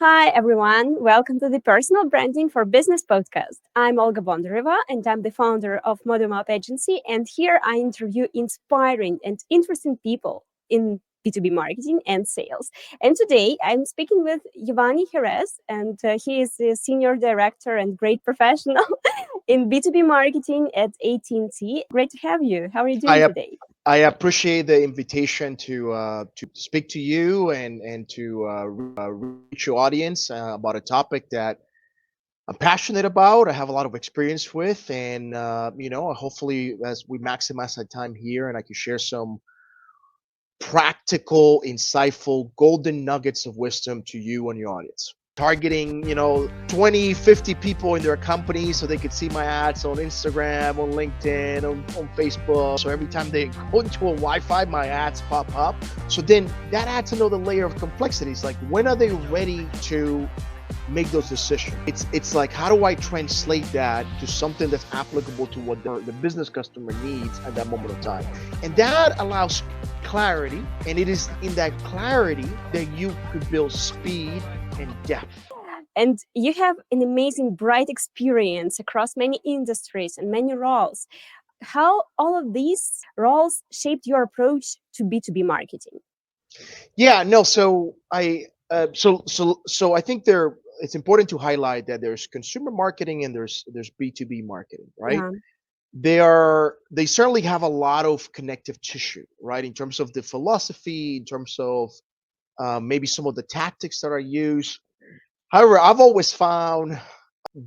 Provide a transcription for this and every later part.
Hi, everyone. Welcome to the Personal Branding for Business podcast. I'm Olga Bondareva, and I'm the founder of Modem Up Agency. And here I interview inspiring and interesting people in B2B marketing and sales. And today I'm speaking with Yovany Jerez, and he is the senior director and great professional in B2B marketing at AT&T. Great to have you. How are you I doing ap- today? I appreciate the invitation to speak to you and to reach your audience about a topic that I'm passionate about. I have a lot of experience with, and hopefully, as we maximize our time here, and I can share some practical, insightful, golden nuggets of wisdom to you and your audience. Targeting, 20, 50 people in their company so they could see my ads on Instagram, on LinkedIn, on Facebook. So every time they go into a Wi-Fi, my ads pop up. So then that adds another layer of complexity. It's like, when are they ready to make those decisions? It's like, how do I translate that to something that's applicable to what the business customer needs at that moment of time? And that allows clarity, and it is in that clarity that you could build speed and depth. And you have an amazing, bright experience across many industries and many roles. How all of these roles shaped your approach to B2B marketing? Yeah, no. So I think it's important to highlight that there's consumer marketing and there's B2B marketing, right? Yeah, They certainly have a lot of connective tissue, right? In terms of the philosophy, in terms of maybe some of the tactics that are used. However, I've always found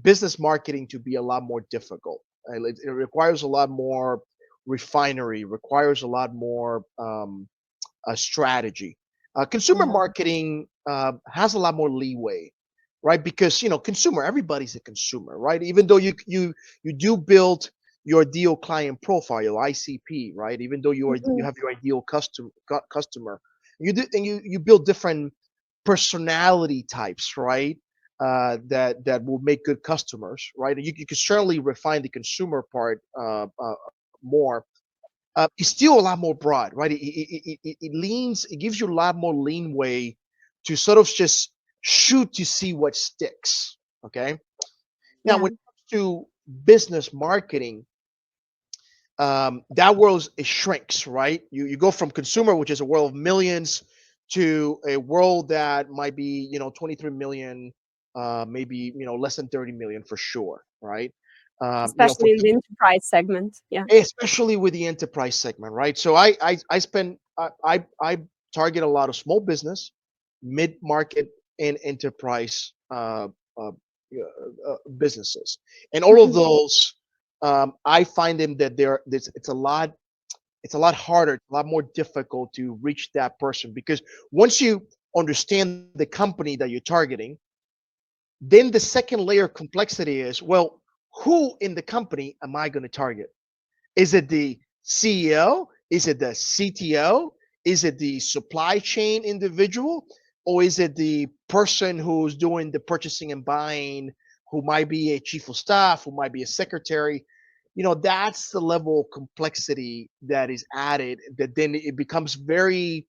business marketing to be a lot more difficult. It requires a lot more refinery, requires a lot more strategy. Consumer yeah, marketing has a lot more leeway, right? Because consumer, everybody's a consumer, right? Even though you do build your ideal client profile, your ICP, right? Even though you mhm, have your ideal customer, you build different personality types, right? That will make good customers, right? You can certainly refine the consumer part more. It's still a lot more broad, right? It gives you a lot more leeway to sort of just shoot to see what sticks. Okay. Now, yeah, when it comes to business marketing, that world it shrinks, right? You go from consumer, which is a world of millions, to a world that might be 23 million, maybe less than 30 million for sure, right? For especially in the enterprise segment. Yeah. especially with the enterprise segment, right? So I spend I target a lot of small business, mid market, and enterprise businesses, and all of Mhm. those I find them that it's a lot harder, a lot more difficult to reach that person because once you understand the company that you're targeting, then the second layer of complexity is, well, who in the company am I going to target? Is it the CEO? Is it the CTO? Is it the supply chain individual? Or is it the person who's doing the purchasing and buying, who might be a chief of staff, who might be a secretary? That's the level of complexity that is added, that then it becomes it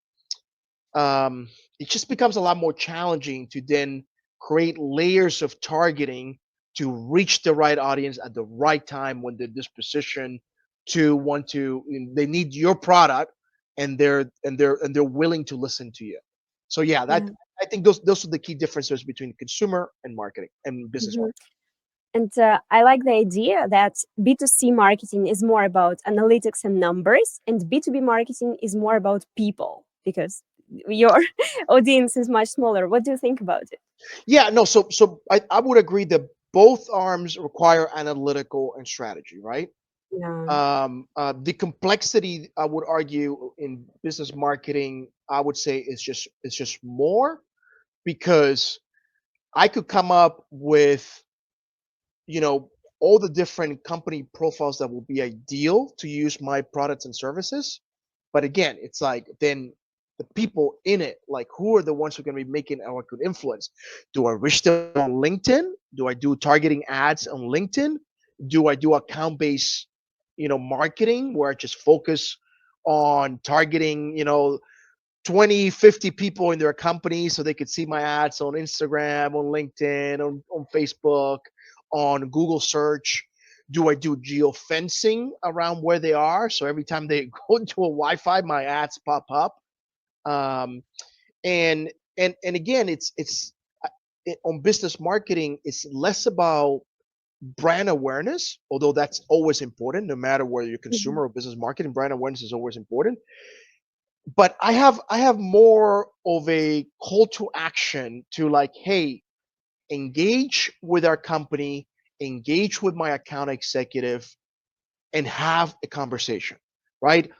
just becomes a lot more challenging to then create layers of targeting to reach the right audience at the right time when they're dispositioned to want to they need your product, and they're willing to listen to you. So yeah, that Yeah. I think those are the key differences between consumer and marketing and business Mhm. marketing. And I like the idea that B2C marketing is more about analytics and numbers, and B2B marketing is more about people because your audience is much smaller. What do you think about it? Yeah, no, so I would agree that both arms require analytical and strategy, right? Yeah. The complexity, I would argue, in business marketing, I would say it's just more because I could come up with you know all the different company profiles that will be ideal to use my products and services. But again, it's like, then the people in it, like, who are the ones who are going to be making our good influence? Do I reach them on LinkedIn? Do I do targeting ads on LinkedIn? Do I do account based marketing, where I just focus on targeting 20, 50 people in their company so they could see my ads on Instagram, on LinkedIn, on Facebook, on Google search? Do I do geofencing around where they are? So every time they go into a Wi-Fi, my ads pop up. Um, and and again, on business marketing, it's less about brand awareness, although that's always important, no matter whether you're Mhm. consumer or business marketing. Brand awareness is always important, but I have more of a call to action to like, hey, engage with our company, engage with my account executive, and have a conversation. Right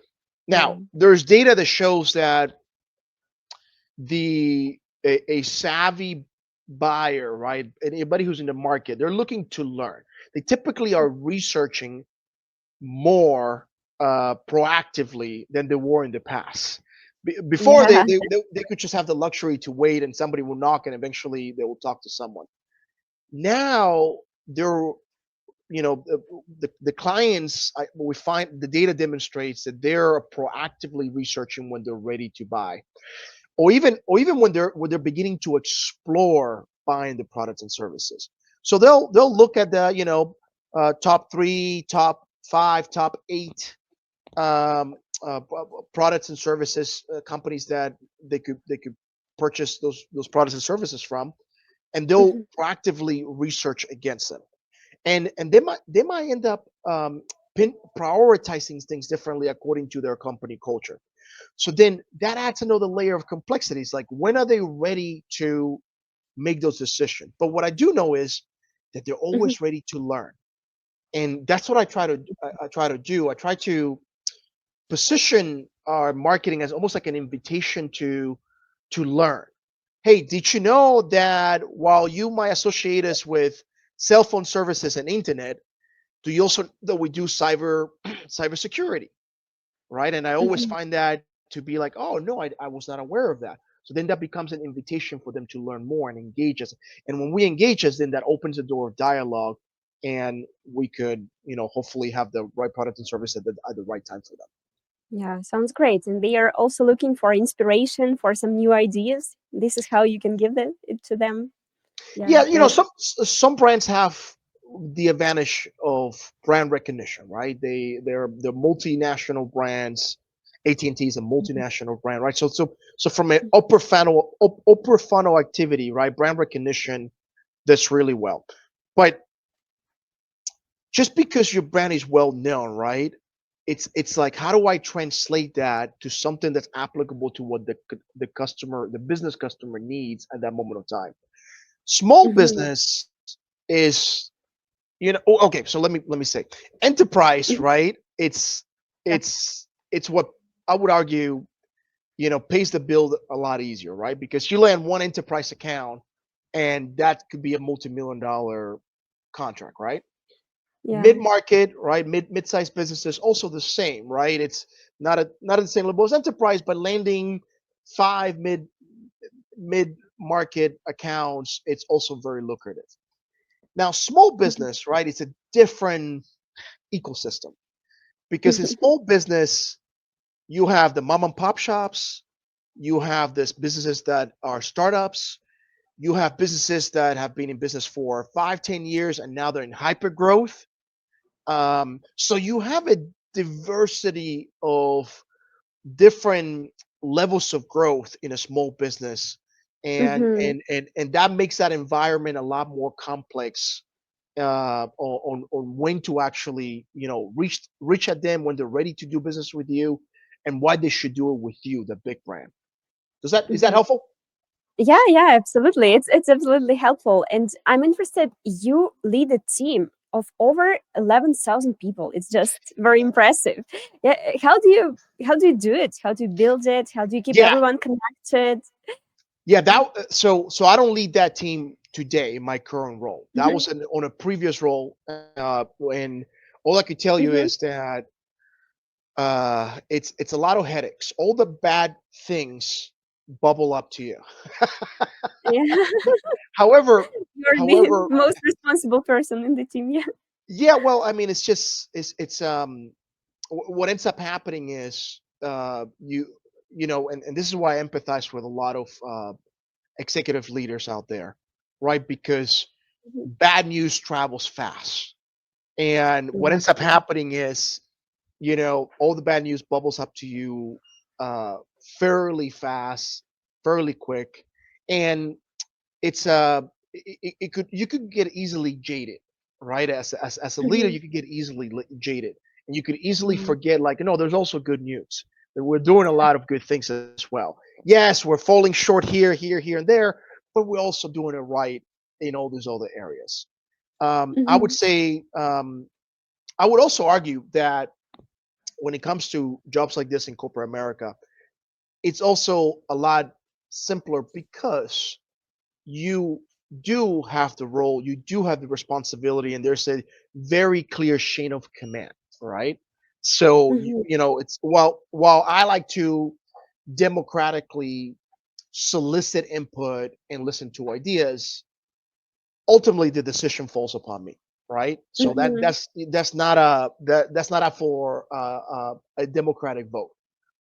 now, Yeah. there's data that shows that a savvy buyer, right, anybody who's in the market, they're looking to learn. They typically are researching more proactively than they were in the past. Before Yeah. they could just have the luxury to wait and somebody will knock and eventually they will talk to someone. Now they're, the clients, we find the data demonstrates that they're proactively researching when they're ready to buy, or even when they're beginning to explore buying the products and services. So they'll look at the, top three, top five, top eight products and services, companies that they could purchase those products and services from, and they'll Mhm. proactively research against them, and they might end up prioritizing things differently according to their company culture. So then that adds another layer of complexity. It's like, when are they ready to make those decisions? But what I do know is that they're Mhm. always ready to learn, and that's what I try to do. I try to position our marketing as almost like an invitation to learn. Hey, did you know that while you might associate us with cell phone services and internet, do you also know that we do cybersecurity, right? And I always Mhm. find that to be like, oh no, I was not aware of that. So then that becomes an invitation for them to learn more and engage us. And when we engage us, then that opens the door of dialogue, and we could, hopefully have the right product and service at the right time for them. Yeah, sounds great. And they are also looking for inspiration for some new ideas. This is how you can give it to them. Yeah, Yeah, great. some brands have the advantage of brand recognition, right? They're multinational brands. AT&T is a Mhm. multinational brand, right? So from an upper funnel activity, right? Brand recognition, that's really well. But just because your brand is well known, right? It's like, how do I translate that to something that's applicable to what the business customer needs at that moment of time? Small Mhm. business is, okay, so let me say, enterprise, Mhm. right? It's what I would argue, pays the bill a lot easier, right? Because you land one enterprise account, and that could be a multi-million dollar contract, right? Yeah. Mid-market, right? Mid-sized businesses also the same, right? It's not at the same level as enterprise, but landing five mid-market accounts, it's also very lucrative. Now, small Mhm. business, right? It's a different ecosystem, because in small business, you have the mom and pop shops, you have this businesses that are startups, you have businesses that have been in business for 5, 10 years, and now they're in hyper growth. So you have a diversity of different levels of growth in a small business, and Mhm. and and and that makes that environment a lot more complex, on when to actually, reach at them when they're ready to do business with you, and why they should do it with you, the big brand. Is that Mhm. helpful? Yeah, yeah, absolutely. It's absolutely helpful. And I'm interested, you lead a team of over 11,000 people. It's just very impressive. Yeah, how do you do it? How do you build it? How do you keep Yeah, everyone connected? yeah. So I don't lead that team today in my current role. That Mhm. was on a previous role, and all I could tell you is Mhm. that it's a lot of headaches. All the bad things bubble up to you. Yeah. However, You're the however, most responsible person in the team. Yeah. yeah. Well, I mean, it's what ends up happening is, you. and this is why I empathize with a lot of executive leaders out there, right? Because Mhm. bad news travels fast. And what ends up Exactly. happening is, all the bad news bubbles up to you uh, fairly fast, fairly quick. And it's it could you could get easily jaded, right? As a leader, Mhm. you could get easily jaded, and you could easily Yeah. forget, like, no, there's also good news, that we're doing a lot of good things as well. Yes, we're falling short here and there, but we're also doing it right in all these other areas. I would Mhm. say, I would also argue that when it comes to jobs like this in corporate America, it's also a lot simpler because you do have the role, you do have the responsibility, and there's a very clear chain of command, right? So Mhm. it's, while I like to democratically solicit input and listen to ideas, ultimately the decision falls upon me, right? So Mhm. that's not up for a democratic vote,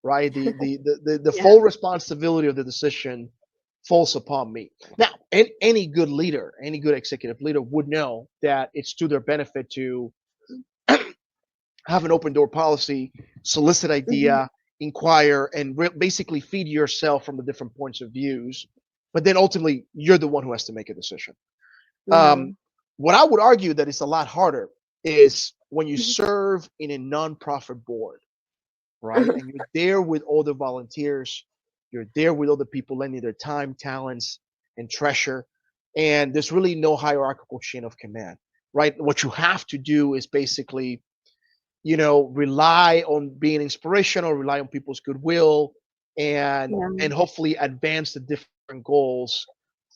right? The Yeah. full responsibility of the decision falls upon me. Now, any good leader, any good executive leader would know that it's to their benefit to have an open door policy, solicit Mhm. idea, inquire, and basically feed yourself from the different points of views. But then ultimately, you're the one who has to make a decision. Yeah. Um, what I would argue that is a lot harder is when you Mhm. serve in a nonprofit board, right? Uh-huh. And you're there with all the volunteers, you're there with all the people lending their time, talents, and treasure, and there's really no hierarchical chain of command, right? What you have to do is basically, rely on being inspirational, rely on people's goodwill, and Yeah. hopefully advance the different goals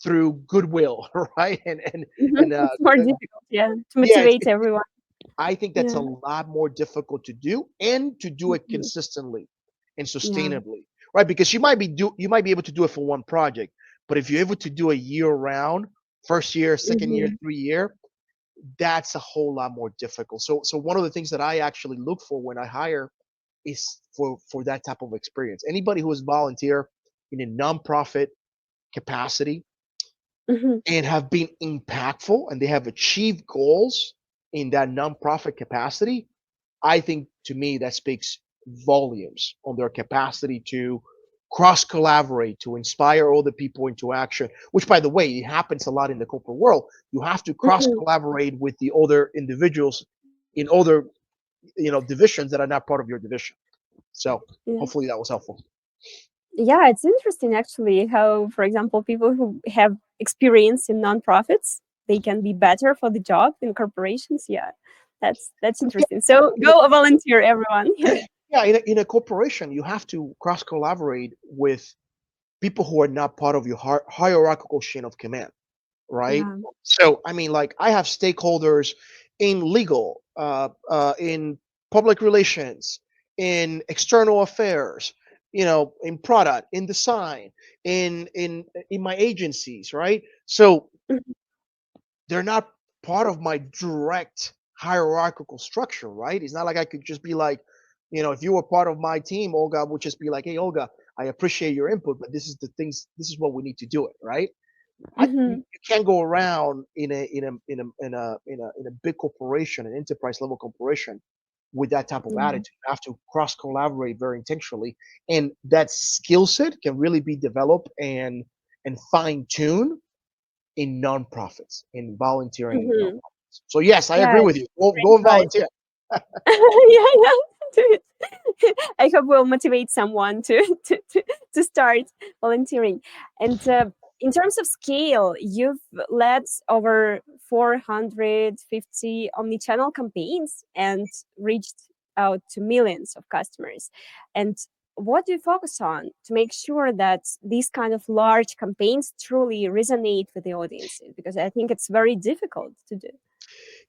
through goodwill, right? And Mhm. It's more difficult, yeah, to yeah, motivate everyone. I think that's a Yeah. lot more difficult to do, and to do it Mhm. consistently and Yeah. sustainably, right? Because you might be able to do it for one project, but if you're able to do it year round, first year, second year, Mhm. 3 year, that's a whole lot more difficult. So one of the things that I actually look for when I hire is for that type of experience. Anybody who is volunteer in a nonprofit capacity Mhm. and have been impactful, and they have achieved goals in that nonprofit capacity, I think, to me, that speaks volumes on their capacity to cross collaborate, to inspire other people into action, which, by the way, it happens a lot in the corporate world. You have to cross Mhm. collaborate with the other individuals in other, divisions that are not part of your division. So Yeah. hopefully that was helpful. Yeah, it's interesting actually how, for example, people who have experience in nonprofits, they can be better for the job in corporations. Yeah, that's interesting. So Yeah, go volunteer, everyone. Yeah. yeah, in a corporation, you have to cross collaborate with people who are not part of your hierarchical chain of command, right? Yeah. So, I mean, like, I have stakeholders in legal, in public relations, in external affairs, in product, in design, in my agencies, right? So Mhm. they're not part of my direct hierarchical structure, right? It's not like I could just be like, if you were part of my team, Olga would just be like, hey, Olga, I appreciate your input, but this is what we need to do it, right? Mhm. You can't go around in a big corporation, an enterprise level corporation, with that type of Yeah. attitude. You have to cross collaborate very intentionally, and that skill set can really be developed and fine tuned in nonprofits, in volunteering in Mhm. nonprofits. So yes, I Yeah, agree with it's you. Go great and advice. volunteer. Yeah, yeah. Do it. I hope we'll motivate someone to start volunteering. And in terms of scale, you've led over 450 omnichannel campaigns and reached out to millions of customers. And what do you focus on to make sure that these kind of large campaigns truly resonate with the audiences? Because I think it's very difficult to do.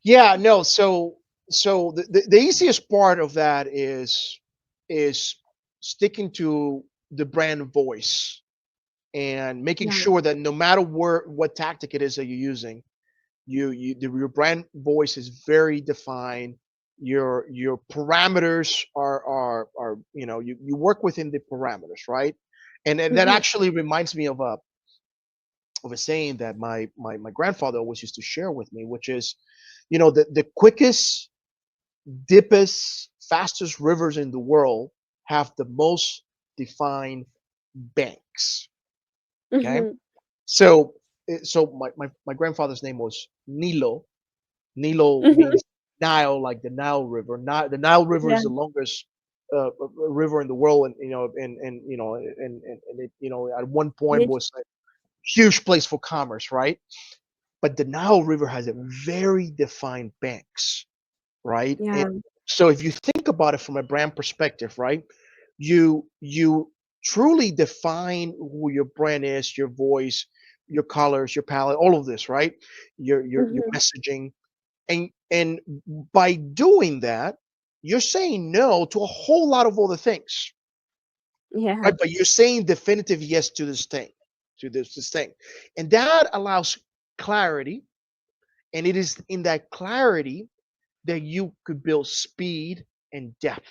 Yeah, no. So the easiest part of that is sticking to the brand voice, and making Yeah. sure that no matter what tactic it is that you're using, your brand voice is very defined, your parameters are you work within the parameters, right? And that Mm-hmm. actually reminds me of a saying that my grandfather always used to share with me, which is, the quickest, deepest, fastest rivers in the world have the most defined banks. Okay, Mm-hmm. so my grandfather's name was Nilo. Nilo Mm-hmm. means Nile, like the Nile River. The Nile River Yeah. is the longest river in the world, and it, at one point Lit- was a huge place for commerce, right? But the Nile River has a very defined banks, right? And Yeah. so if you think about it from a brand perspective, right, you truly define who your brand is, your voice, your colors, your palette, all of this, right? Your Mm-hmm. messaging, and by doing that, you're saying no to a whole lot of other things, Yeah. right? But you're saying definitive yes to this thing, to this thing, and that allows clarity. And it is in that clarity that you could build speed and depth,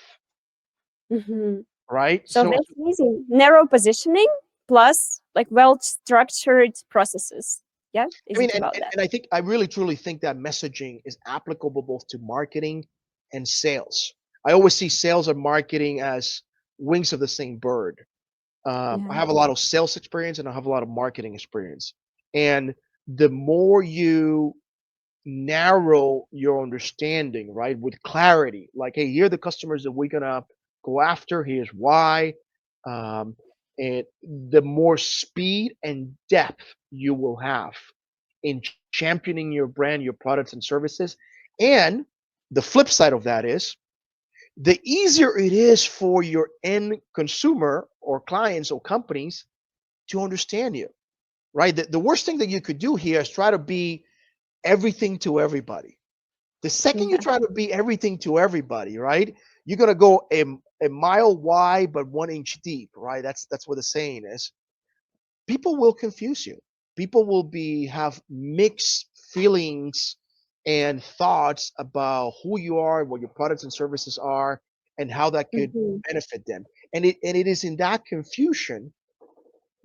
Mm-hmm. right? So So that's easy. Narrow positioning plus like well structured processes. Yeah. I Is mean, it and, about and that? and I think I really truly think that messaging is applicable both to marketing and sales. I always see sales and marketing as wings of the same bird. I Yeah. have a lot of sales experience and I have a lot of marketing experience. And the more you narrow your understanding, right, with clarity, like, hey, here are the customers that we're gonna go after. Here's why. Um, and the more speed and depth you will have in championing your brand, your products and services. And the flip side of that is the easier it is for your end consumer or clients or companies to understand you, right? The worst thing that you could do here is try to be everything to everybody. The second you Yeah. try to be everything to everybody, right? You're gonna go a mile wide but 1 inch deep, right? That's what the saying is. People will confuse you. People will be have mixed feelings and thoughts about who you are, what your products and services are, and how that could Mm-hmm. benefit them. And it is in that confusion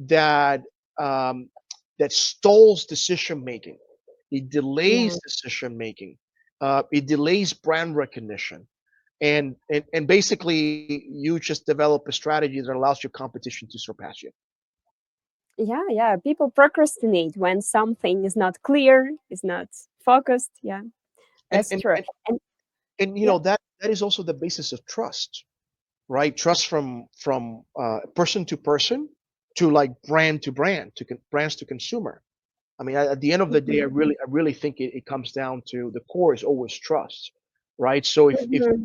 that um, that stalls decision making. It Yeah. delays decision making. It delays brand recognition, and basically you just develop a strategy that allows your competition to surpass you. Yeah. Yeah. People procrastinate when something is not clear, is not focused. Yeah. And That's and true. and, And and yeah. that is also the basis of trust, right? Trust from person to person, to like brand to brand, brands to consumer. I mean, at the end of the day, Mm-hmm. I really think it comes down to the core is always trust, right? So Mm-hmm.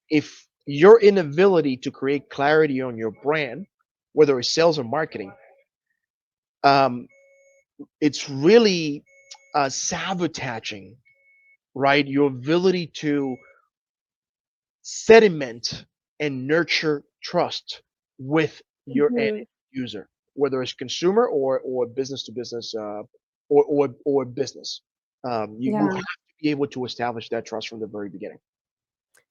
if your inability to create clarity on your brand, whether it's sales or marketing, um, it's really sabotaging, right? Your ability to sediment and nurture trust with your end Mm-hmm. user, whether it's consumer or business to business, or business. You Yeah. have to be able to establish that trust from the very beginning.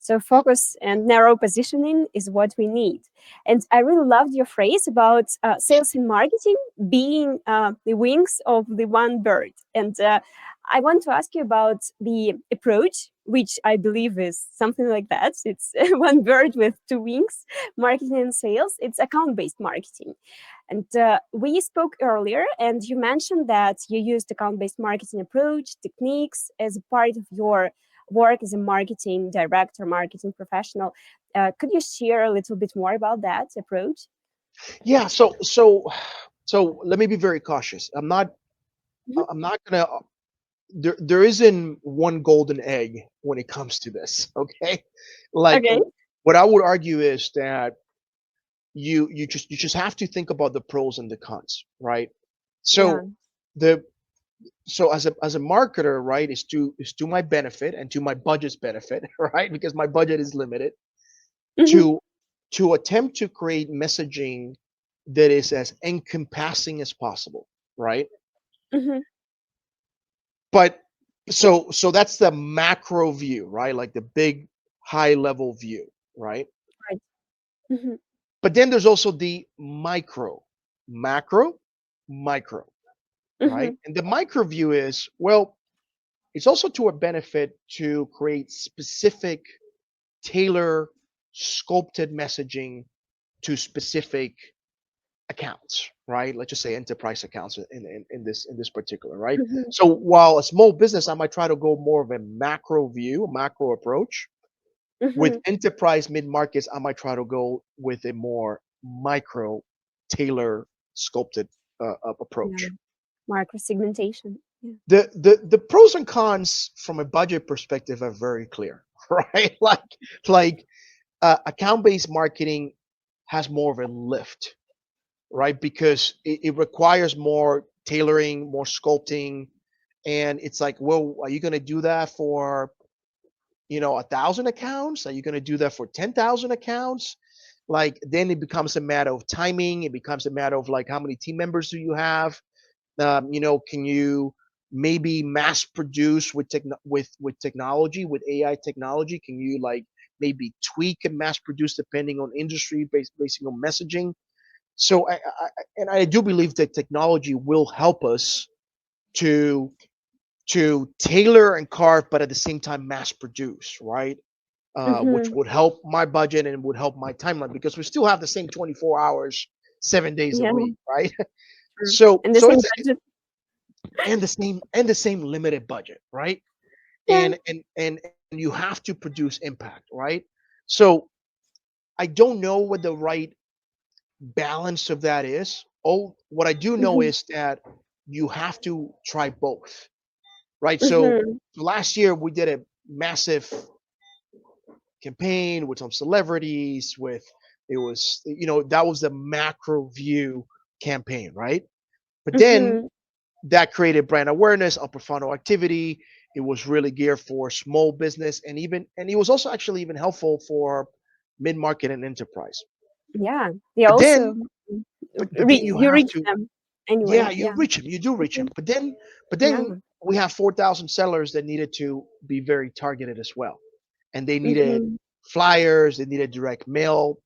So focus and narrow positioning is what we need. And I really loved your phrase about sales and marketing being the wings of the one bird. And I want to ask you about the approach, which I believe is something like that. It's one bird with two wings, marketing and sales. It's account-based marketing. And we spoke earlier, and you mentioned that you used account-based marketing approach techniques as a part of your work as a marketing director, marketing professional. Could you share a little bit more about that approach? Yeah. So let me be very cautious. Mhm. I'm not gonna. There isn't one golden egg when it comes to this. Okay. Like, Okay. what I would argue is that you just have to think about the pros and the cons, right? Yeah. So the so as a marketer, right, is to my benefit and to my budget's benefit, right? Because my budget is limited, Mhm. to attempt to create messaging that is as encompassing as possible, right? Mhm. But so that's the macro view, right? Like the big high level view, right? Right. Hmm. But then there's also the micro, macro, micro, Hmm. right? And the micro view is, well, it's also to a benefit to create specific, tailor, sculpted messaging to specific accounts, right? Let's just say enterprise accounts in this particular, right? Hmm. So while a small business, I might try to go more of a macro view, a macro approach. With Hmm. enterprise mid markets, I might try to go with a more micro, tailor, sculpted Yeah. approach. Micro segmentation. Yeah. The pros and cons from a budget perspective are very clear, right? Like account based marketing has more of a lift, right? Because it requires more tailoring, more sculpting, and it's like, well, are you going to do that for 1,000 accounts? Are you going to do that for 10,000 accounts? Like then it becomes a matter of timing. It becomes a matter of like how many team members do you have? Can you maybe mass produce with technology, with AI technology? Can you like maybe tweak and mass produce depending on industry, based on messaging? So I do believe that technology will help us to tailor and carve, but at the same time mass produce, right? Which Hmm. would help my budget and would help my timeline because we still have the same 24 hours, 7 days a Yeah. week, right? True. So And the so same it's budget. and the same limited budget, right? Yeah. And you have to produce impact, right? So I don't know what the right balance of that is. Oh, what I do know Hmm. is that you have to try both, right? So Hmm. last year we did a massive campaign with some celebrities. With it was that was the macro view campaign, right? But then Hmm. that created brand awareness, upper funnel activity. It was really geared for small business and it was also actually even helpful for mid market and enterprise. Yeah. They But also then, but then you you have reach to, them yeah, anyway. you Yeah. reach them, you do reach Mhm. them. But then Yeah. we have 4,000 sellers that needed to be very targeted as well, and they needed Hmm. flyers, they needed direct mail,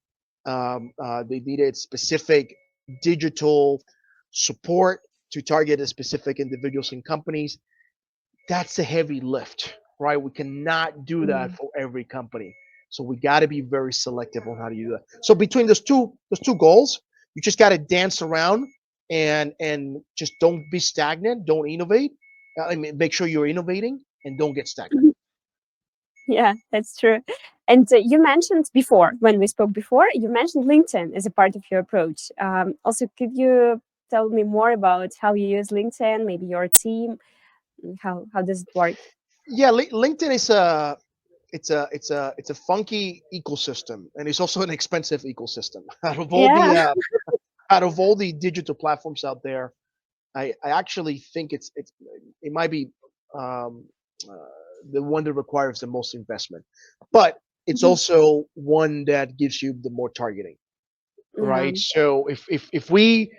they needed specific digital support to target a specific individuals and companies. That's a heavy lift, right? We cannot do that Yeah. for every company. So we got to be very selective on how to do that. So between those two goals, you just got to dance around and just don't be stagnant. Don't innovate. I mean, make sure you're innovating and don't get stagnant. Yeah, that's true. And you mentioned before, when we spoke before, you mentioned LinkedIn as a part of your approach. Also, could you tell me more about how you use LinkedIn, maybe your team? How does it work? Yeah, LinkedIn is it's a funky ecosystem, and it's also an expensive ecosystem. Out of all Yeah. the uh, out of all the digital platforms out there, I actually think it might be um, uh, the one that requires the most investment, but it's Mhm. also one that gives you the more targeting, Yeah. right? So if we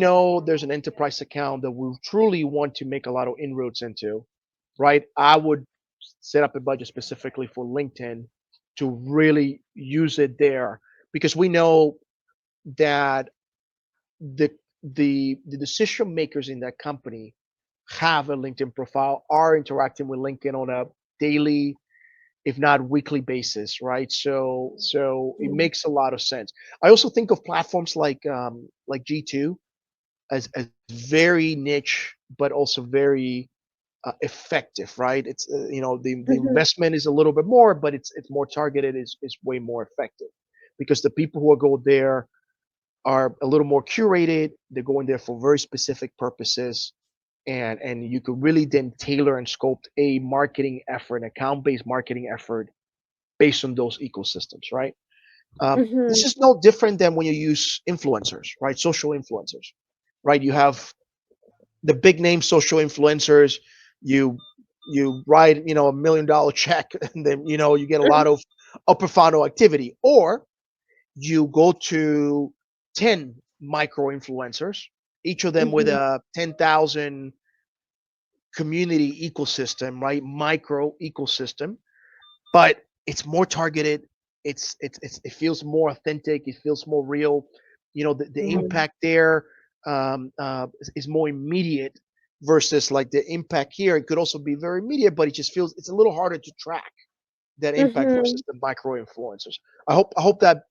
know there's an enterprise account that we truly want to make a lot of inroads into, right? I would set up a budget specifically for LinkedIn to really use it there because we know that the the decision makers in that company have a LinkedIn profile, are interacting with LinkedIn on a daily, if not weekly basis, right? So it Yeah. makes a lot of sense. I also think of platforms like G2 as very niche, but also very effective, right? It's the Mhm. investment is a little bit more, but it's more targeted. Is way more effective because the people who are go there are a little more curated. They're going there for very specific purposes, and you could really then tailor and sculpt a marketing effort, an account-based marketing effort based on those ecosystems, right? This Mhm. is no different than when you use influencers, right? Social influencers, right? You have the big name social influencers. You write $1 million check, and then you get a lot of upper funnel activity, or you go to 10 micro influencers, each of them with Mhm. a 10,000 community ecosystem, right? Micro ecosystem. But it's more targeted. It feels more authentic. It feels more real. The Yeah. impact there is more immediate versus like the impact here. It could also be very immediate, but it just feels it's a little harder to track that impact Hmm. versus the micro influencers. I hope that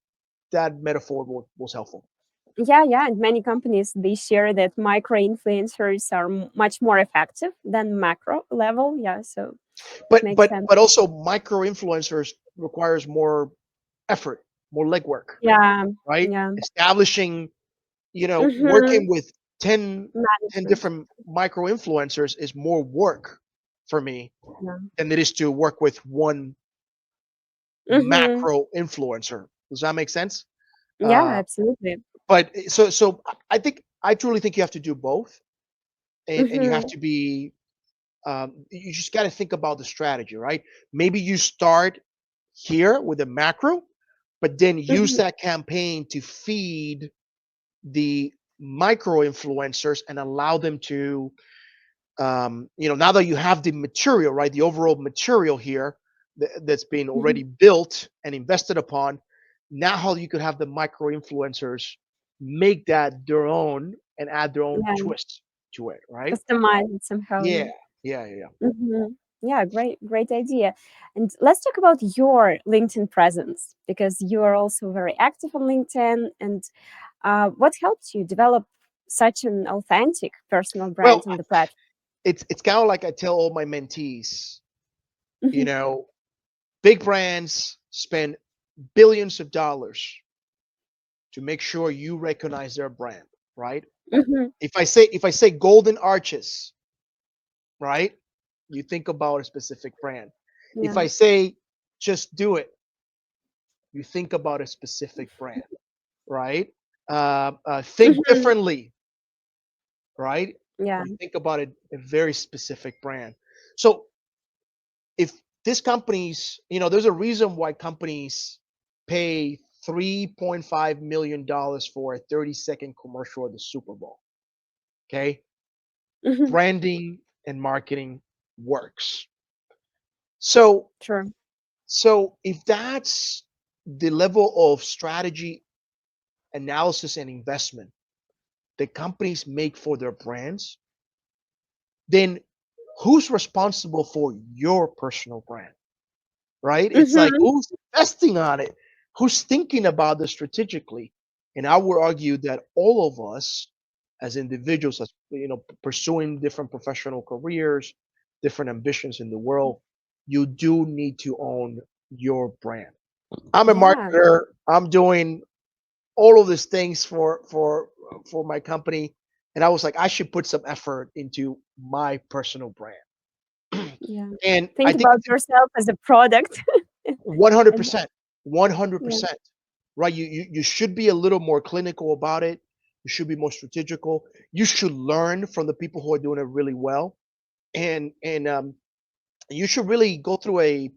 metaphor was helpful. Yeah, yeah, and many companies they share that micro influencers are much more effective than macro level. Yeah, so it But makes but sense. but also micro influencers requires more effort, more legwork, Yeah, right? yeah. Establishing, Mm-hmm. working with 10 Management. different micro influencers is more work for me Yeah. than it is to work with one Mm-hmm. macro influencer. Does that make sense? Yeah, Uh, absolutely. but so I truly think you have to do both, and you have Mm-hmm. to be you just got to think about the strategy, right? Maybe you start here with a macro, but then use Mm-hmm. that campaign to feed the micro influencers and allow them to now that you have the material, right, the overall material here that's been Mm-hmm. already built and invested upon. Now how you could have the micro influencers make that their own and add their own Yeah, twist to it, right? customize it somehow. Yeah, Yeah. yeah. Mhm. Yeah, great idea. And let's talk about your LinkedIn presence because you are also very active on LinkedIn. And what helps you develop such an authentic personal brand Well, on the platform? it's kind of like I tell all my mentees, you Mhm. know, big brands spend billions of dollars to make sure you recognize their brand, right? Mhm. If I say golden arches, right? You think about a specific brand. If Yeah. I say just do it, you think about a specific brand, right? Think Mhm. differently, right? Yeah. You think about a very specific brand. So if this companies, there's a reason why companies pay $3.5 million for a 30-second commercial at the Super Bowl. Okay, Mhm. branding and marketing works. So True. So if that's the level of strategy, analysis, and investment that companies make for their brands, then who's responsible for your personal brand, right? It's like Mhm. who's investing on it, who's thinking about this strategically. And I would argue that all of us as individuals, as pursuing different professional careers, different ambitions in the world, you do need to own your brand. I'm a Yeah. marketer. I'm doing all of these things for my company, and I was like, I should put some effort into my personal brand. Yeah. And I Think think about it's yourself as a product. And 100%, one hundred yeah. percent, right? You should be a little more clinical about it. You should be more strategical. You should learn from the people who are doing it really well, and you should really go through a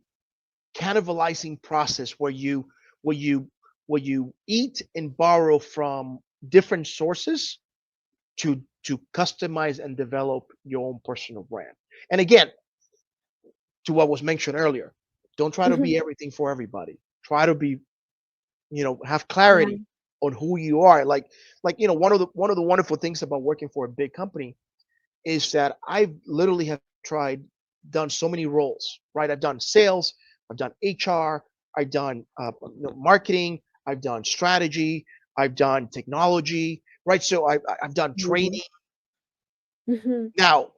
cannibalizing process where you where you eat and borrow from different sources to customize and develop your own personal brand. And again, to what was mentioned earlier, don't try to Mhm. be everything for everybody. Try to be, have Yeah. clarity on who you are. Like one of the wonderful things about working for a big company is that I literally have tried, done so many roles, right? I've done sales, I've done HR, I've done marketing, I've done strategy, I've done technology, right? So I've done Amazing. training. Mhm. Now,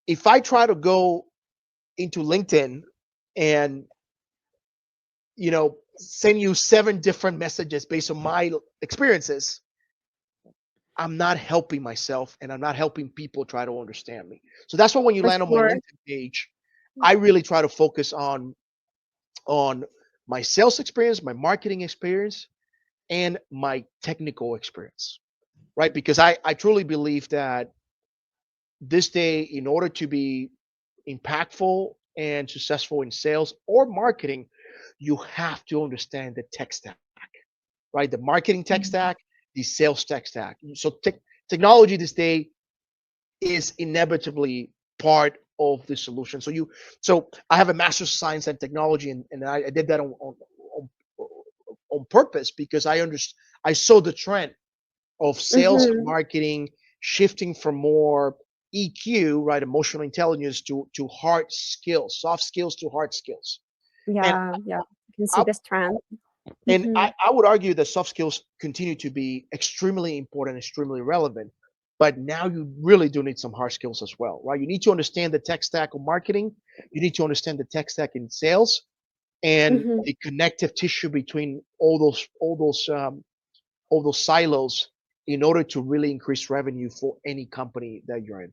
if I try to go into LinkedIn and send you 7 different messages based on my experiences, I'm not helping myself and I'm not helping people try to understand me. So that's why when you For land on my sure. LinkedIn page, I really try to focus on my sales experience, my marketing experience, and my technical experience, right? Because I truly believe that this day, in order to be impactful and successful in sales or marketing, you have to understand the tech stack, right? The marketing tech Mhm. stack, the sales tech stack. So technology this day is inevitably part of the solution. So I have a master's of science and technology, and I did that on, on purpose because I saw the trend of sales and Mm-hmm. marketing shifting from more EQ, right, emotional intelligence, to hard skills, soft skills to hard skills. And Yeah, yeah. You can see I, this trend. and Mm-hmm. I would argue that soft skills continue to be extremely important, extremely relevant. But now you really do need some hard skills as well, right? You need to understand the tech stack of marketing. You need to understand the tech stack in sales and Mm-hmm. the connective tissue between all those silos in order to really increase revenue for any company that you're in.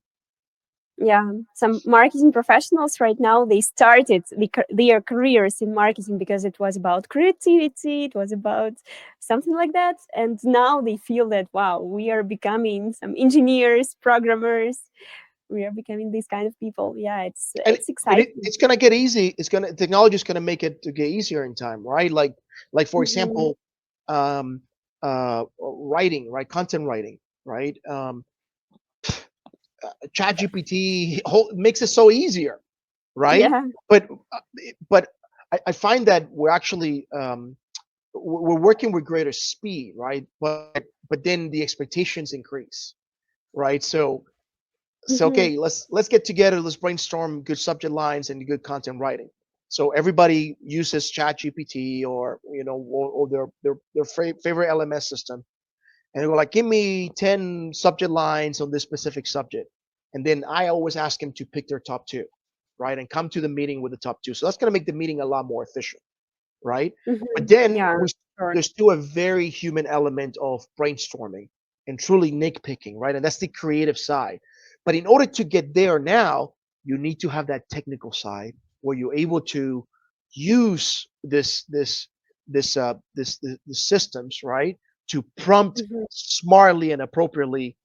Yeah, some marketing professionals right now they started their careers in marketing because it was about creativity, it was about something like that, and now they feel that wow, we are becoming some engineers, programmers, we are becoming these kind of people. Yeah, And it's exciting. it's gonna get easy. It's gonna technology is gonna make it to get easier in time, right? Like for Hmm. example, um, writing, right? Content writing, right? Chat GPT makes it so easier, right? Yeah. But but I find that we're actually we're working with greater speed, right? But then the expectations increase, right? So Hmm. okay, let's get together, let's brainstorm good subject lines and good content writing. So everybody uses chat gpt or or their favorite lms system, and they go like, give me 10 subject lines on this specific subject, and then I always ask them to pick their top two, right, and come to the meeting with the top two. So that's going to make the meeting a lot more efficient, right? But Hmm. then Yeah, sure. there's still a very human element of brainstorming and truly nitpicking, right? And that's the creative side. But in order to get there now, you need to have that technical side where you're able to use the systems, right, to prompt Hmm. smartly and appropriately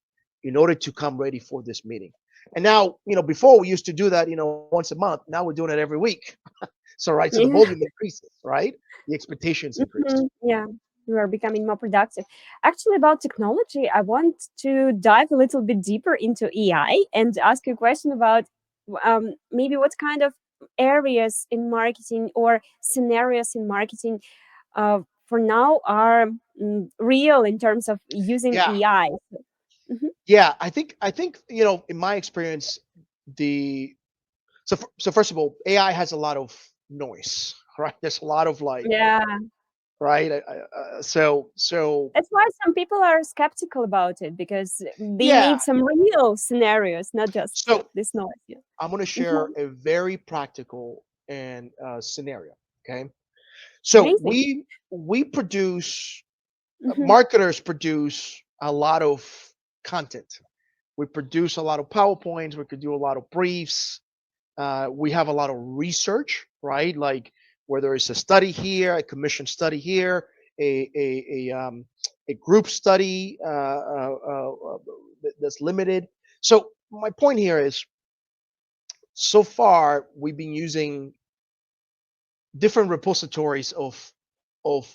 in order to come ready for this meeting. And now, before we used to do that, once a month. Now we're doing it every week. So right, so the Yeah. volume increases, right? The expectations increase. Yeah, we are becoming more productive. Actually, about technology, I want to dive a little bit deeper into AI and ask you a question about maybe what kind of areas in marketing or scenarios in marketing for now are real in terms of using Yeah, AI. Hmm. yeah. I think in my experience, the so first of all, AI has a lot of noise, right? There's a lot of like, Yeah, right. So that's why some people are skeptical about it because they yeah. need some real scenarios, not just So this noise. Yeah. I'm going to share Mhm. a very practical and scenario. Okay. So Amazing. we produce Mhm. marketers produce a lot of content. We produce a lot of PowerPoints. We could do a lot of briefs. We have a lot of research, right? Like where there is a study here, a commission study here, a group study that's limited. So my point here is, so far we've been using different repositories of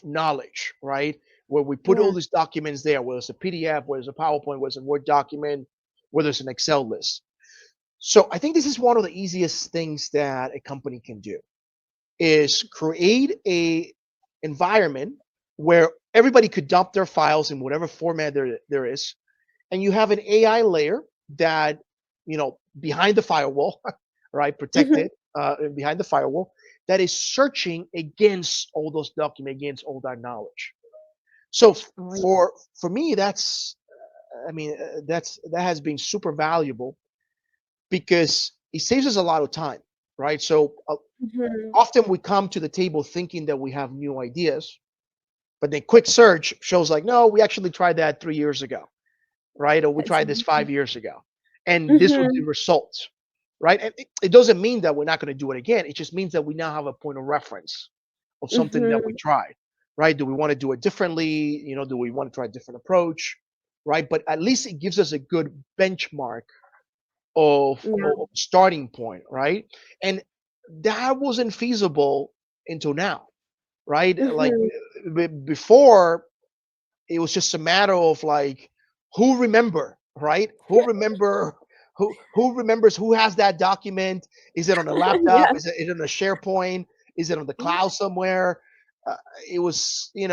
knowledge, right? Where we put all Yeah. these documents there, whether it's a PDF, whether it's a PowerPoint, whether it's a Word document, whether it's an Excel list. So I think this is one of the easiest things that a company can do is create a environment where everybody could dump their files in whatever format there is, and you have an AI layer that, behind the firewall, right, Mhm. protected behind the firewall, that is searching against all those documents, against all that knowledge. So Oh, yeah. for me, that has been super valuable because it saves us a lot of time, right? So Mhm. often we come to the table thinking that we have new ideas, but then quick search shows like, no, we actually tried that 3 years ago, right? Or we tried this Exactly. 5 years ago, and this was the Mhm. results, right? And it doesn't mean that we're not going to do it again. It just means that we now have a point of reference of something that we Mhm. tried, right? Do we want to do it differently? Do we want to try a different approach, right? But at least it gives us a good benchmark Yeah. of starting point, right? And that wasn't feasible until now, right? Like Mhm. before, it was just a matter of like, who remember, right? Who remember Who remembers who has that document? Is it on a laptop? Yeah. Is it on a SharePoint? Is it on the cloud somewhere? Uh, it was, and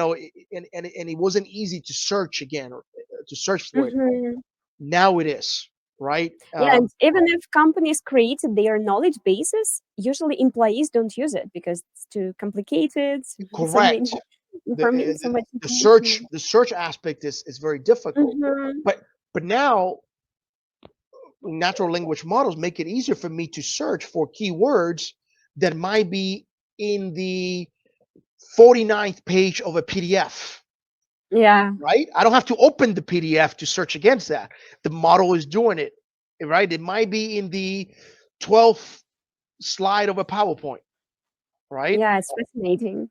it wasn't easy to search again, or to search for it. Hmm. Now it is, right? Yeah, and even if companies created their knowledge bases, usually employees don't use it because it's too complicated, so many Correct. information, so much The information. search aspect is very difficult, Hmm. but now natural language models make it easier for me to search for keywords that might be in the 49th page of a PDF, Yeah, right? I don't have to open the PDF to search against that. The model is doing it, right? It might be in the 12th slide of a PowerPoint, right? yeah, it's fascinating.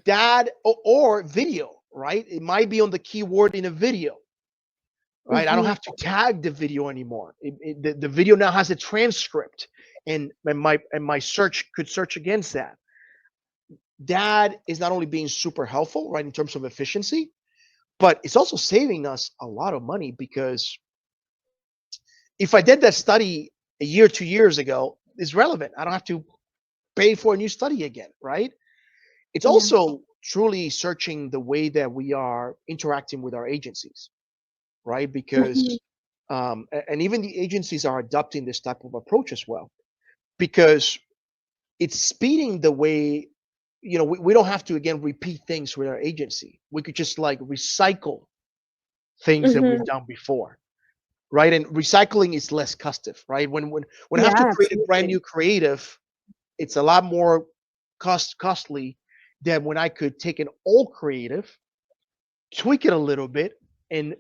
That or video, right? It might be on the keyword in a video, right? I don't Hmm. have to tag the video anymore. The video now has a transcript, and my search could search against that. That is not only being super helpful, right, in terms of efficiency, but it's also saving us a lot of money because if I did that study a year, 2 years ago, it's relevant. I don't have to pay for a new study again, right? It's Yeah. also truly searching the way that we are interacting with our agencies, right? Hmm. Because and even the agencies are adopting this type of approach as well, because it's speeding the way, we don't have to again repeat things with our agency. We could just like recycle things that we've Hmm. done before, right? And recycling is less custom, right? When I have to Yeah, create a brand absolutely. new creative, it's a lot more costly than when I could take an old creative, tweak it a little bit, and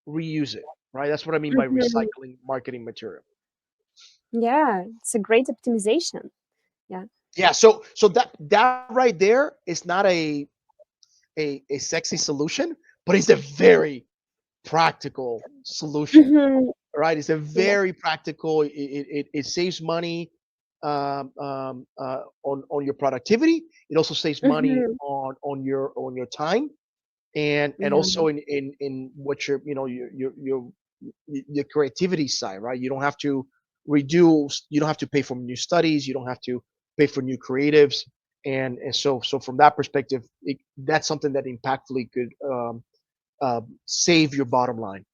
reuse it, right? That's what I mean by Hmm. recycling marketing material. Yeah, it's a great optimization. Yeah. Yeah, so that right there is not a sexy solution, but it's a very practical solution, Hmm. right? It's a Yeah. very practical. It saves money on your productivity. It also saves money Hmm. on your time, and Yeah. also in what your creativity side, right? You don't have to reduce. You don't have to pay for new studies. You don't have to pay for new creatives, and so from that perspective, that's something that impactfully could save your bottom line.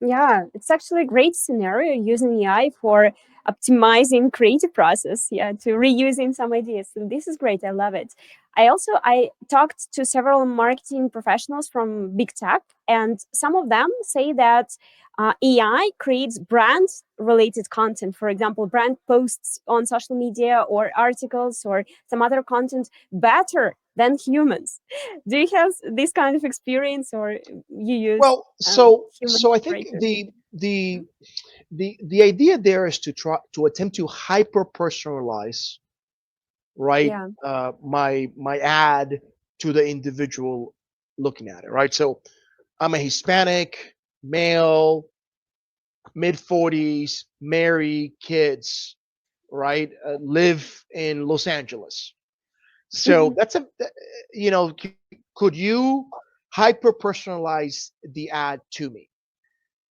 Yeah, it's actually a great scenario using AI for optimizing creative process. Yeah, to reusing some ideas. So this is great. I love it. I talked to several marketing professionals from big tech, and some of them say that AI creates brand related content. For example, brand posts on social media or articles or some other content better than humans. Do you have this kind of experience, or you use Well, so human I think operators? the idea there is to try to attempt to hyper personalize, right, Yeah. my ad to the individual looking at it, right? So I'm a Hispanic male, mid 40s, married, kids, right? Live in Los Angeles. So Mhm. that's could you hyper personalize the ad to me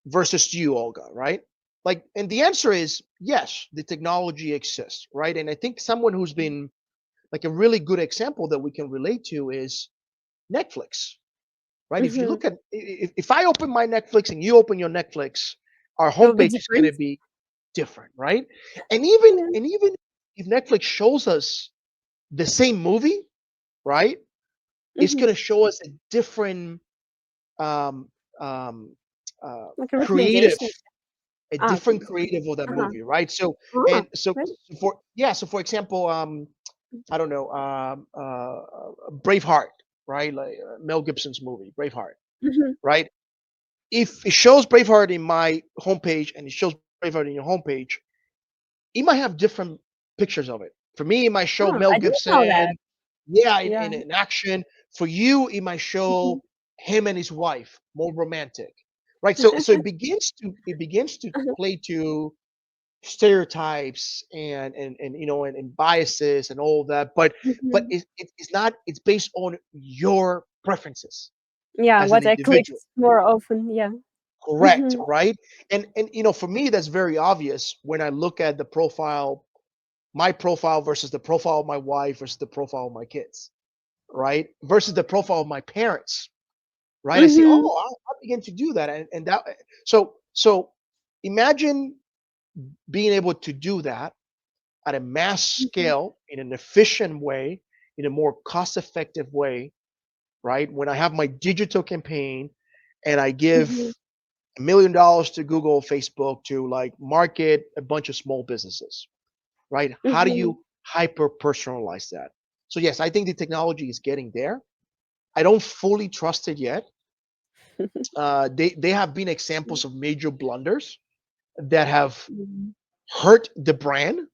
versus you, Olga, right? Like, and the answer is yes, the technology exists, right? And I think someone who's been like a really good example that we can relate to is Netflix, right? If you Mhm. look at, if I open my Netflix and you open your Netflix, our It will be homepage is going different. to be different, right? And Yeah. even if Netflix shows us the same movie, right, it's Mhm. going to show us a different um, um, Like a creative, recommendation. a Ah, different okay. creative of that Uh-huh. movie, right? So Ah, and so really? for yeah, so for example, I don't know, Braveheart, right? Like Mel Gibson's movie, Braveheart, Mhm. right? If it shows Braveheart in my homepage and it shows Braveheart in your homepage, it might have different pictures of it. For me, it might show Oh, Mel I didn't know that. Gibson, yeah, Yeah. in action. For you, it might Mhm. show him and his wife, more romantic, right? So it begins to Uh-huh. play to stereotypes and biases and all that, but Mhm. it's not. It's based on your preferences Yeah, as an what I clicked individual. more often. Yeah. Correct, Mhm. right? And for me, that's very obvious when I look at the profile, my profile versus the profile of my wife versus the profile of my kids, right? Versus the profile of my parents, right? I see, Mhm. oh, I begin to do that, and that. So imagine being able to do that at a mass Mhm. scale in an efficient way, in a more cost-effective way, right? When I have my digital campaign and I give Mhm. $1 million to Google, Facebook to like market a bunch of small businesses, right? How do Mhm. you hyper personalize that? So yes, I think the technology is getting there. I don't fully trust it yet. They have been examples of major blunders that have Mhm. hurt the brand.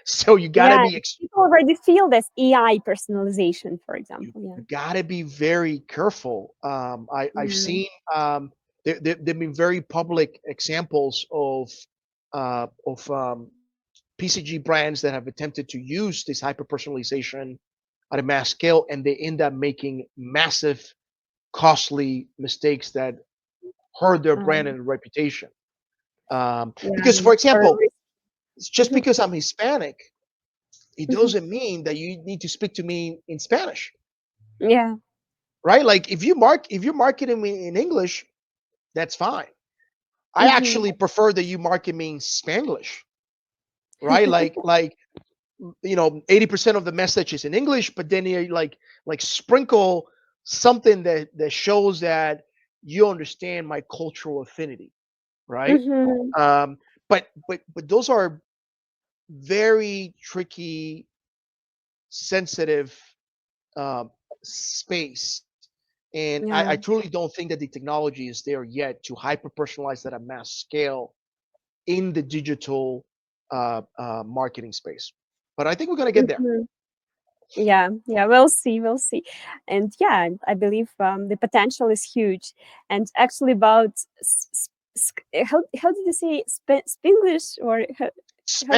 So you got to Yeah, be people already feel this AI personalization, for you example. Yeah. got to be very careful. I've Yeah. seen there've been very public examples of PCG brands that have attempted to use this hyper personalization at a mass scale, and they end up making massive, costly mistakes that hurt their brand Um, and reputation. yeah. Because, for Or example, just mhm. because I'm Hispanic, it Mhm. doesn't mean that you need to speak to me in Spanish, Yeah. right? Like if you're marketing me in English, that's fine. I Mhm. actually prefer that you market me in Spanglish, right? Like 80% of the message is in English, but then you like sprinkle something that shows that you understand my cultural affinity, right? Mhm. Um, but those are very tricky, sensitive um, space. And I Yeah. truly don't think that the technology is there yet to hyper personalize that at mass scale in the digital marketing space. But I think we're going to get there. Mhm. Yeah, yeah, we'll see, we'll see. And yeah, I believe the potential is huge. And actually, about how did you say Spanglish, or how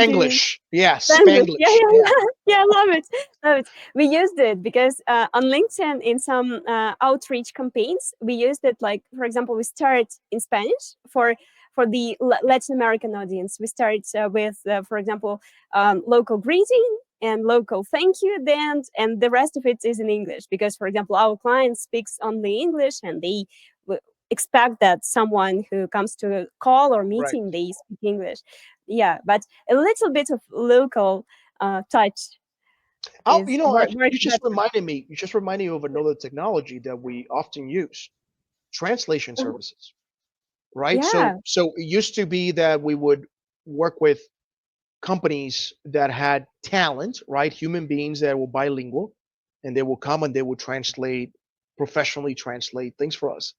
do you Spanglish. Yeah, Spanglish? Yeah, Spanglish. yeah, Yeah. yeah, yeah. Love it, love it. We used it because on LinkedIn in some outreach campaigns, we used it. Like, for example, we start in Spanish for the Latin American audience. We start with, for example, local greeting and local thank you then, and the rest of it is in English because, for example, our client speaks only English, and they expect that someone who comes to a call or Right. meeting, they speak English. Yeah, but a little bit of local touch Oh, is you works just better. reminded me. You just reminded me of another technology that we often use: translation Uh-huh. services. Right. So Yeah. so it used to be that we would work with companies that had talent, right? Human beings that were bilingual, and they will come and they will translate, professionally translate things for us.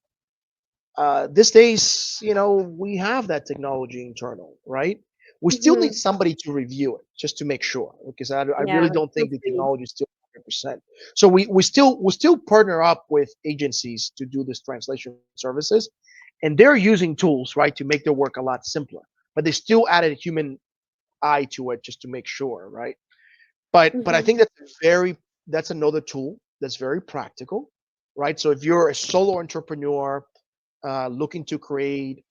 These days, we have that technology internal, right? We still need Hmm. somebody to review it just to make sure, because I Yeah. really don't Feel think the free. technology is still 100%. So we still partner up with agencies to do this translation services, and they're using tools, right, to make their work a lot simpler. But they still added a human eye to it just to make sure, right? But I Hmm. think that's another tool that's very practical, right? So if you're a solo entrepreneur looking to create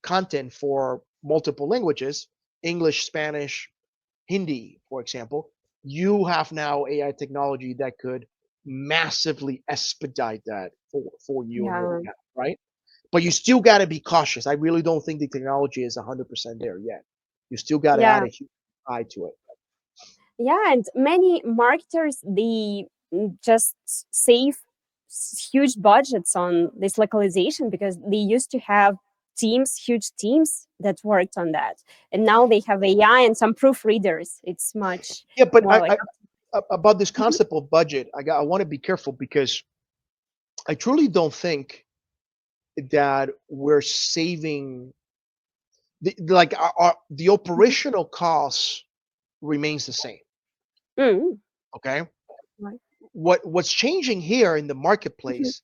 content for multiple languages, English, Spanish, Hindi, for example, you have now AI technology that could massively expedite that for you on your Yeah. behalf, right? But you still got to be cautious. I really don't think the technology is 100% there yet. You still got to add Yeah. a huge eye to it. Yeah, and many marketers, they just save huge budgets on this localization because they used to have teams, huge teams that worked on that, and now they have AI and some proofreaders. It's much Yeah, but more like. about this Mhm. concept of budget, I want to be careful because I truly don't think that we're saving like the Mhm. operational costs remains the same. Mm. Okay, Right. what's changing here in the Mhm. marketplace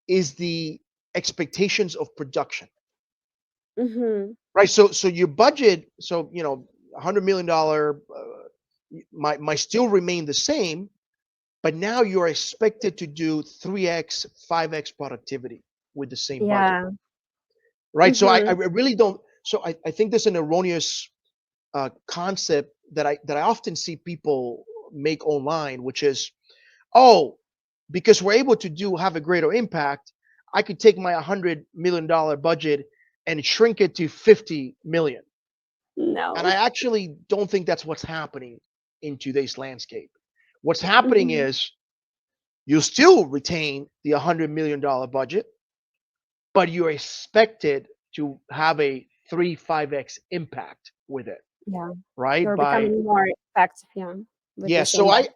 is the expectations of production, Mhm. right? So your budget, so $100 million might still remain the same, but now you're expected to do 3x, 5x productivity with the same budget. Yeah. right? So I Mm-hmm. really don't. So I think there's an erroneous concept that I often see people make online, which is, oh, because we're able to do have a greater impact, I could take my $100 million budget and shrink it to 50 million. And No. I actually don't think that's what's happening in today's landscape. What's happening Mm-hmm. is you still retain the $100 million budget, but you're expected to have a 5x impact with it, Yeah. right? You're By becoming more effective, yeah, with yeah, the so same I budget.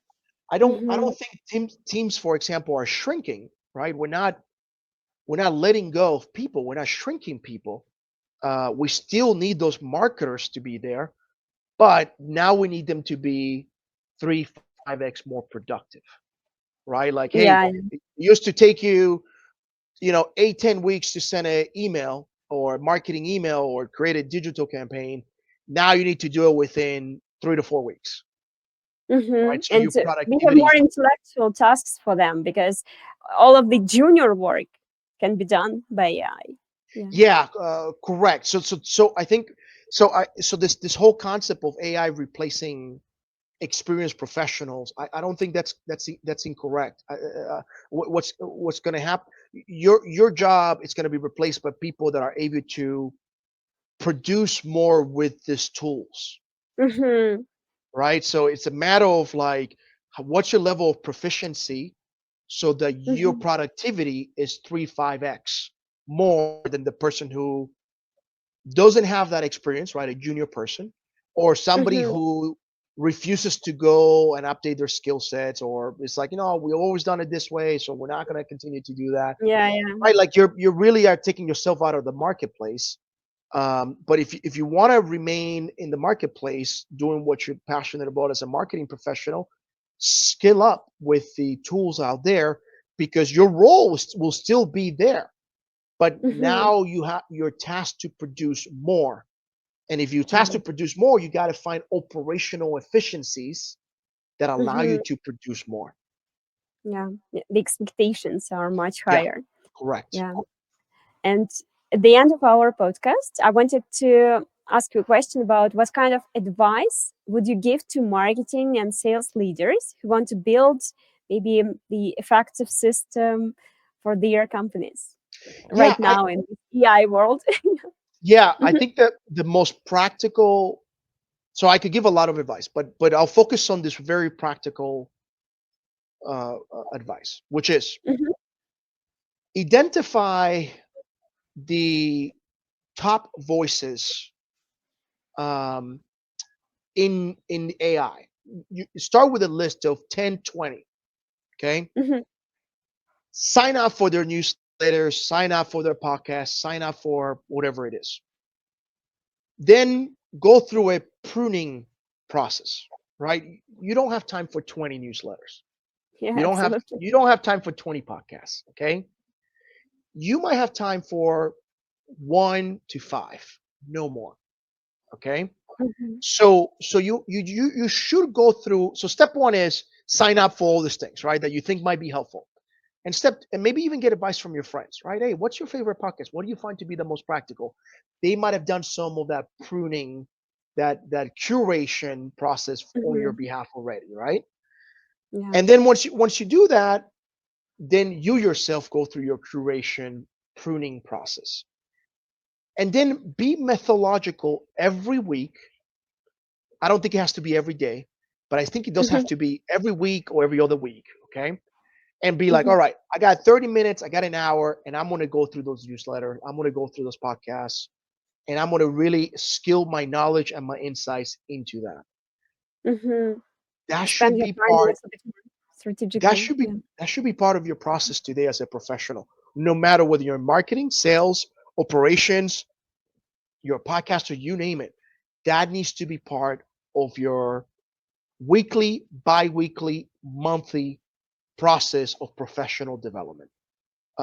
I don't I Mm-hmm. don't think teams, for example, are shrinking, right? We're not letting go of people. We're not shrinking people. We still need those marketers to be there, but now we need them to be 3, 5x more productive, right? Like, hey, Yeah. it used to take you, 8, 10 weeks to send an email or marketing email or create a digital campaign. Now you need to do it within 3 to 4 weeks, Mm-hmm. right? So And your we have more productivity. intellectual tasks for them because all of the junior work can be done by AI. Yeah. Yeah, correct. So I think so this whole concept of AI replacing experienced professionals, I don't think that's incorrect. What's going to happen? Your job is going to be replaced by people that are able to produce more with these tools, Mm-hmm. right? So it's a matter of like, what's your level of proficiency, so that your Mm-hmm. productivity is 3, 5x more than the person who doesn't have that experience, right? A junior person, or somebody Mm-hmm. who refuses to go and update their skill sets, or it's like, we've always done it this way, so we're not going to continue to do that, Yeah, yeah. right? Like you really are taking yourself out of the marketplace. But if you want to remain in the marketplace doing what you're passionate about as a marketing professional, skill up with the tools out there, because your role will still be there, but Mm-hmm. now you're tasked to produce more. And if you're tasked Yeah. to produce more, you got to find operational efficiencies that allow you Mm-hmm. to produce more. Yeah. The expectations are much Yeah, higher. correct. Yeah. And at the end of our podcast, I wanted to ask you a question about what kind of advice would you give to marketing and sales leaders who want to build maybe the effective system for their companies Yeah, right now in the AI world? I Mhm, think that the most practical. So I could give a lot of advice, but I'll focus on this very practical advice, which is mhm, identify the top voices um, in AI. You start with a list of 10, 20. Okay, mhm. sign up for their newsletters, sign up for their podcast, sign up for whatever it is. Then go through a pruning process, right? You don't have time for 20 newsletters. Yeah, You don't have absolutely. you don't have time for 20 podcasts, okay? You might have time for 1 to 5, no more, okay? Mhm, So you should go through. So step one is sign up for all these things, right? That you think might be helpful. And maybe even get advice from your friends, right? Hey, what's your favorite podcast? What do you find to be the most practical? They might have done some of that pruning, that curation process on your mhm. behalf already, right? Yeah. And then once you do that, then you yourself go through your curation pruning process. And then be methodological every week. I don't think it has to be every day, but I think it does have Mhm, to be every week or every other week, okay? And be like, all mhm, right, I got 30 minutes, I got an hour, and I'm going to go through those newsletters. I'm going to go through those podcasts, and I'm going to really skill my knowledge and my insights into that. mhm. That Spend should your be time a part. little bit more That strategically. should be Yeah. that should be part of your process today as a professional. No matter whether you're in marketing, sales, operations, you're a podcaster, you name it. That needs to be part of your weekly, bi-weekly, monthly process of professional development.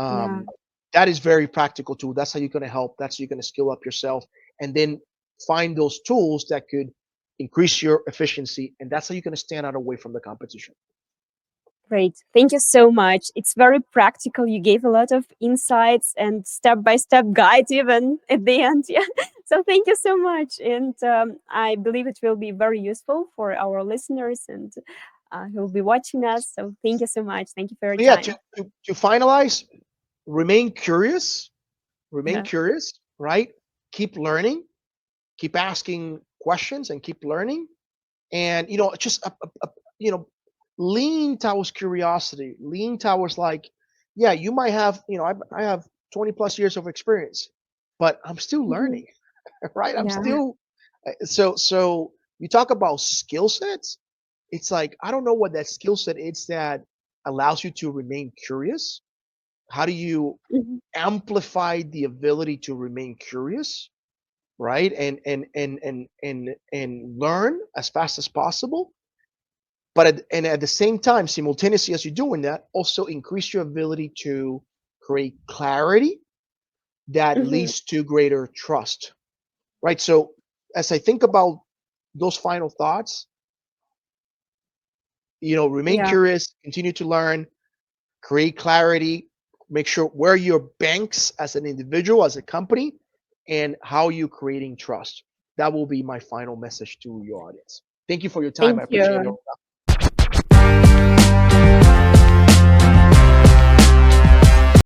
Yeah. Um, that is very practical too. That's how you're going to help. That's how you're going to skill up yourself, and then find those tools that could increase your efficiency. And that's how you're going to stand out away from the competition. Great. Thank you so much. It's very practical. You gave a lot of insights and step-by-step guide even at the end. Yeah. So thank you so much. And I believe it will be very useful for our listeners and who will be watching us. So thank you so much. Thank you for your So yeah, time. to finalize, remain curious, remain Yeah. curious, right? Keep learning, keep asking questions, and keep learning. And just you know, lean towards curiosity, lean towards like, yeah, you might have, I have 20 plus years of experience, but I'm still Mhm. learning, right? I'm Yeah. still so you talk about skill sets. It's like I don't know what that skill set is that allows you to remain curious. How do you Mhm. amplify the ability to remain curious, right? And learn as fast as possible. But at the same time, simultaneously as you're doing that, also increase your ability to create clarity that Mhm. leads to greater trust, right? So as I think about those final thoughts, remain Yeah. curious, continue to learn, create clarity, make sure where your banks as an individual, as a company, and how you creating trust. That will be my final message to your audience. Thank you for your time. I Thank appreciate it. you.